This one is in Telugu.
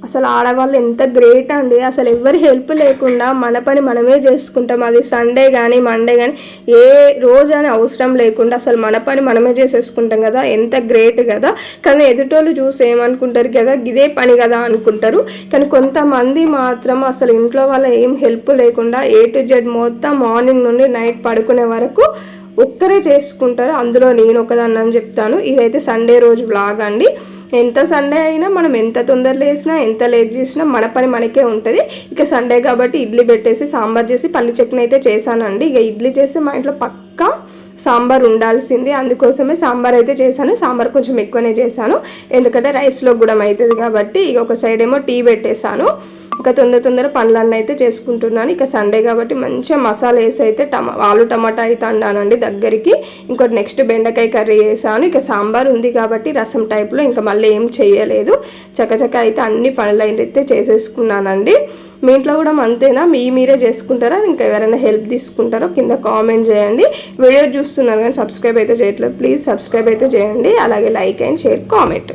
అసలు ఆడవాళ్ళు ఎంత గ్రేట్ అండి. అసలు ఎవరి హెల్ప్ లేకుండా మన పని మనమే చేసుకుంటాం. అది సండే కానీ మండే కానీ ఏ రోజు అని అవసరం లేకుండా అసలు మన పని మనమే చేసేసుకుంటాం కదా, ఎంత గ్రేట్ కదా. కానీ ఎదుటోళ్ళు చూసి ఏమనుకుంటారు కదా, ఇదే పని కదా అనుకుంటారు. కానీ కొంతమంది మాత్రం అసలు ఇంట్లో వాళ్ళ ఏం హెల్ప్ లేకుండా A to Z మొత్తం మార్నింగ్ నుండి నైట్ పడుకునే వరకు ఒక్కరే చేసుకుంటారు. అందులో నేను ఒకదాన్ని అని చెప్తాను. ఇదైతే సండే రోజు వ్లాగ్ అండి. ఎంత సండే అయినా మనం ఎంత తొందర లేసినా ఎంత లేట్ చేసినా మన పని మనకే ఉంటుంది. ఇక సండే కాబట్టి ఇడ్లీ పెట్టేసి సాంబార్ చేసి పల్లి చట్నీ అయితే చేశానండి. ఇక ఇడ్లీ చేస్తే మా ఇంట్లో పక్కా సాంబార్ ఉండాల్సింది, అందుకోసమే సాంబార్ అయితే చేశాను. సాంబార్ కొంచెం ఎక్కువనే చేశాను, ఎందుకంటే రైస్లో కూడా అవుతుంది కాబట్టి. ఇక ఒక సైడ్ ఏమో టీ పెట్టేశాను. ఇంకా తొందర పనులన్నీ అయితే చేసుకుంటున్నాను. ఇక సండే కాబట్టి మంచిగా మసాలా వేసి అయితే ఆలు టమాటా అయితే అన్నానండి దగ్గరికి. ఇంకోటి నెక్స్ట్ బెండకాయ కర్రీ చేశాను. ఇక సాంబార్ ఉంది కాబట్టి రసం టైప్లో ఇంకా మళ్ళీ ఏం చేయలేదు. చకచక అయితే అన్ని పనులు అయితే చేసేసుకున్నానండి. మీ ఇంట్లో కూడా అంతేనా, మీరే చేసుకుంటారా, ఇంకా ఎవరైనా హెల్ప్ తీసుకుంటారో కింద కామెంట్ చేయండి. వీడియో చూస్తున్నారు కానీ సబ్స్క్రైబ్ అయితే చేయట్లేదు, ప్లీజ్ సబ్స్క్రైబ్ అయితే చేయండి. అలాగే లైక్ అండ్ షేర్ కామెంట్.